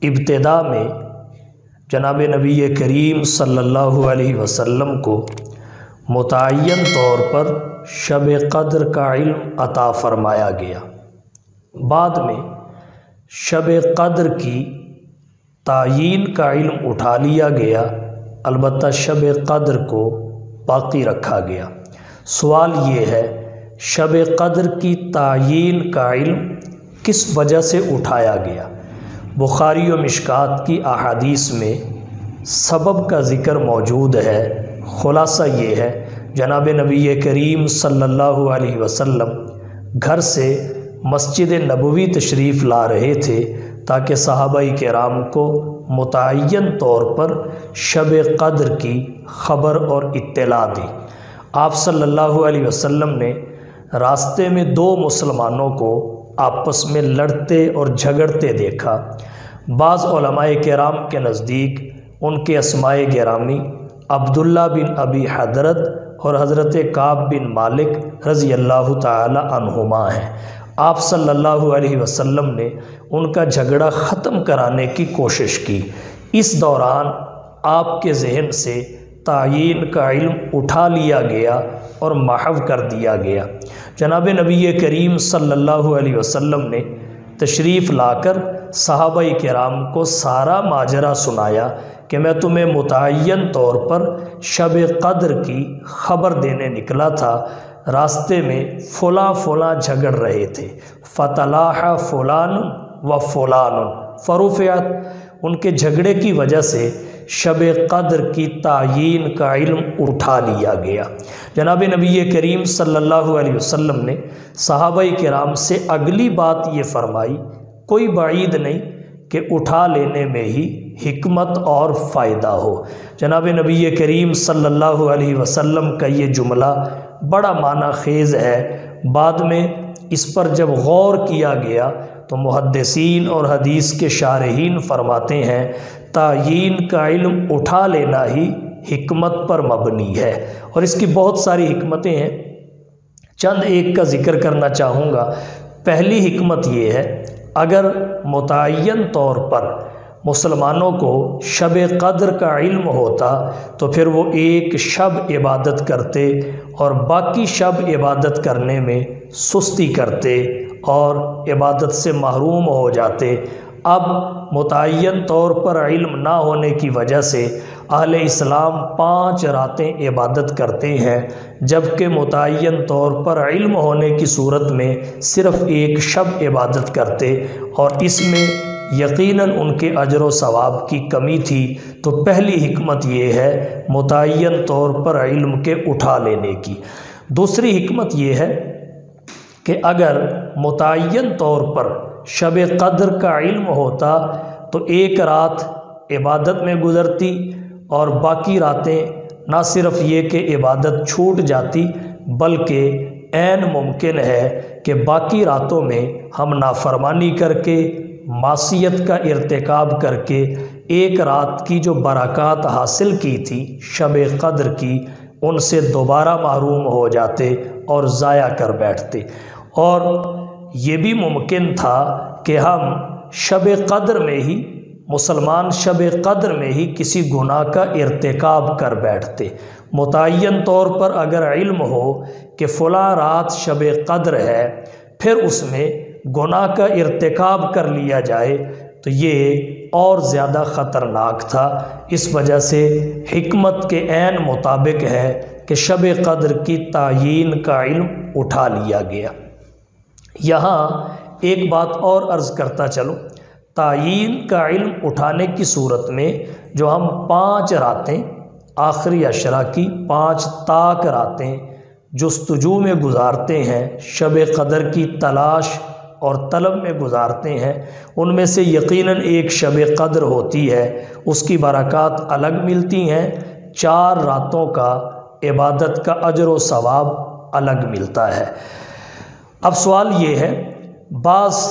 ابتدا میں جناب نبی کریم صلی اللہ علیہ وسلم کو متعین طور پر شب قدر کا علم عطا فرمایا گیا۔ بعد میں شب قدر کی تعیین کا علم اٹھا لیا گیا، البتہ شب قدر کو باقی رکھا گیا۔ سوال یہ ہے، شب قدر کی تعیین کا علم کس وجہ سے اٹھایا گیا؟ بخاری و مشکات کی احادیث میں سبب کا ذکر موجود ہے۔ خلاصہ یہ ہے، جناب نبی کریم صلی اللہ علیہ وسلم گھر سے مسجد نبوی تشریف لا رہے تھے تاکہ صحابہ کرام کو متعین طور پر شب قدر کی خبر اور اطلاع دی۔ آپ صلی اللہ علیہ وسلم نے راستے میں دو مسلمانوں کو آپس میں لڑتے اور جھگڑتے دیکھا۔ بعض علماء کرام کے نزدیک ان کے اسماء گرامی عبداللہ بن ابی حضرت اور حضرت کعب بن مالک رضی اللہ تعالی عنہما ہیں۔ آپ صلی اللہ علیہ وسلم نے ان کا جھگڑا ختم کرانے کی کوشش کی۔ اس دوران آپ کے ذہن سے تعیین کا علم اٹھا لیا گیا اور محو کر دیا گیا۔ جناب نبی کریم صلی اللہ علیہ وسلم نے تشریف لا کر صحابہ کرام کو سارا ماجرا سنایا کہ میں تمہیں متعین طور پر شب قدر کی خبر دینے نکلا تھا، راستے میں فلاں جھگڑ رہے تھے، فتلاح فلان و فلان فرفعت، ان کے جھگڑے کی وجہ سے شب قدر کی تعیین کا علم اٹھا لیا گیا۔ جناب نبی کریم صلی اللہ علیہ وسلم نے صحابہ کرام سے اگلی بات یہ فرمائی، کوئی بعید نہیں کہ اٹھا لینے میں ہی حکمت اور فائدہ ہو۔ جناب نبی کریم صلی اللہ علیہ وسلم کا یہ جملہ بڑا معنی خیز ہے۔ بعد میں اس پر جب غور کیا گیا تو محدثین اور حدیث کے شارحین فرماتے ہیں تعیین کا علم اٹھا لینا ہی حکمت پر مبنی ہے، اور اس کی بہت ساری حکمتیں ہیں، چند ایک کا ذکر کرنا چاہوں گا۔ پہلی حکمت یہ ہے، اگر متعین طور پر مسلمانوں کو شب قدر کا علم ہوتا تو پھر وہ ایک شب عبادت کرتے اور باقی شب عبادت کرنے میں سستی کرتے اور عبادت سے محروم ہو جاتے۔ اب متعین طور پر علم نہ ہونے کی وجہ سے اہل اسلام 5 راتیں عبادت کرتے ہیں، جبکہ متعین طور پر علم ہونے کی صورت میں صرف ایک شب عبادت کرتے، اور اس میں یقیناً ان کے اجر و ثواب کی کمی تھی۔ تو پہلی حکمت یہ ہے متعین طور پر علم کے اٹھا لینے کی۔ دوسری حکمت یہ ہے کہ اگر متعین طور پر شب قدر کا علم ہوتا تو ایک رات عبادت میں گزرتی اور باقی راتیں نہ صرف یہ کہ عبادت چھوٹ جاتی، بلکہ عین ممکن ہے کہ باقی راتوں میں ہم نافرمانی کر کے، معصیت کا ارتکاب کر کے ایک رات کی جو برکات حاصل کی تھی شب قدر کی، ان سے دوبارہ محروم ہو جاتے اور ضائع کر بیٹھتے۔ اور یہ بھی ممکن تھا کہ ہم شب قدر میں ہی، مسلمان شب قدر میں ہی کسی گناہ کا ارتکاب کر بیٹھتے۔ متعین طور پر اگر علم ہو کہ فلاں رات شب قدر ہے، پھر اس میں گناہ کا ارتکاب کر لیا جائے تو یہ اور زیادہ خطرناک تھا۔ اس وجہ سے حکمت کے عین مطابق ہے کہ شب قدر کی تعیین کا علم اٹھا لیا گیا۔ یہاں ایک بات اور عرض کرتا چلو، تعیین کا علم اٹھانے کی صورت میں جو ہم 5 راتیں آخری عشرہ کی 5 طاق راتیں جستجو میں گزارتے ہیں، شب قدر کی تلاش اور طلب میں گزارتے ہیں، ان میں سے یقیناً ایک شب قدر ہوتی ہے، اس کی برکات الگ ملتی ہیں، 4 راتوں کا عبادت کا اجر و ثواب الگ ملتا ہے۔ اب سوال یہ ہے، بعض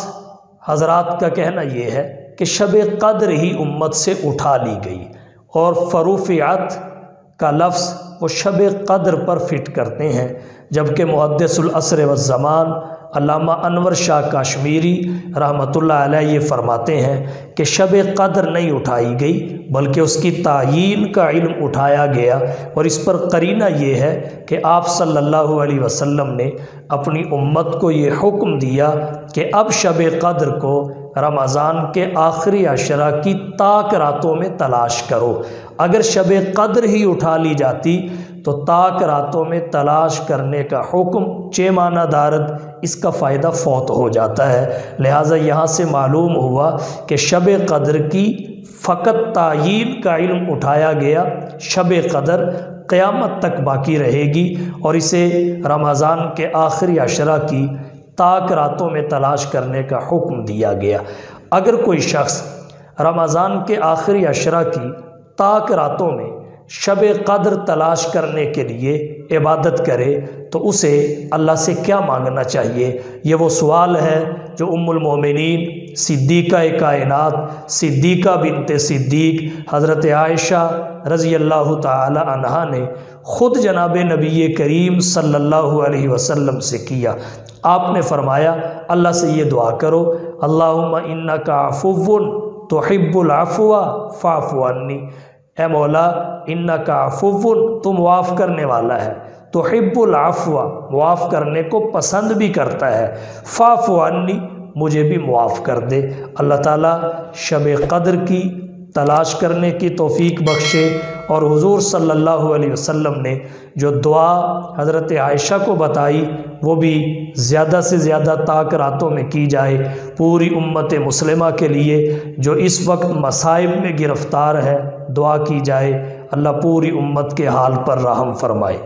حضرات کا کہنا یہ ہے کہ شب قدر ہی امت سے اٹھا لی گئی، اور فرفعت کا لفظ وہ شب قدر پر فٹ کرتے ہیں، جبکہ محدث العصر والزمان علامہ انور شاہ کاشمیری رحمۃ اللہ علیہ یہ فرماتے ہیں کہ شب قدر نہیں اٹھائی گئی بلکہ اس کی تعیین کا علم اٹھایا گیا، اور اس پر قرینہ یہ ہے کہ آپ صلی اللہ علیہ وسلم نے اپنی امت کو یہ حکم دیا کہ اب شب قدر کو رمضان کے آخری عشرہ کی طاق راتوں میں تلاش کرو۔ اگر شب قدر ہی اٹھا لی جاتی تو طاق راتوں میں تلاش کرنے کا حکم چہ معنی دارد اس کا فائدہ فوت ہو جاتا ہے، لہٰذا یہاں سے معلوم ہوا کہ شب قدر کی فقط تعیین کا علم اٹھایا گیا، شب قدر قیامت تک باقی رہے گی اور اسے رمضان کے آخری عشرہ کی طاق راتوں میں تلاش کرنے کا حکم دیا گیا۔ اگر کوئی شخص رمضان کے آخری عشرہ کی طاق راتوں میں شب قدر تلاش کرنے کے لیے عبادت کرے تو اسے اللہ سے کیا مانگنا چاہیے؟ یہ وہ سوال ہے جو ام المومنین صدیقہ کائنات صدیقہ بنت صدیق حضرت عائشہ رضی اللہ تعالی عنہا نے خود جناب نبی کریم صلی اللہ علیہ وسلم سے کیا۔ آپ نے فرمایا اللہ سے یہ دعا کرو، اللہم انک عفو تحب العفو فاعف عنی، اے مولا انک عفو، تو معاف کرنے والا ہے، تحب العفو، معاف کرنے کو پسند بھی کرتا ہے، فاعف عنی، مجھے بھی معاف کر دے۔ اللہ تعالیٰ شب قدر کی تلاش کرنے کی توفیق بخشے، اور حضور صلی اللہ علیہ وسلم نے جو دعا حضرت عائشہ کو بتائی وہ بھی زیادہ سے زیادہ طاق راتوں میں کی جائے پوری امت مسلمہ کے لیے جو اس وقت مصائب میں گرفتار ہے، دعا کی جائے اللہ پوری امت کے حال پر رحم فرمائے۔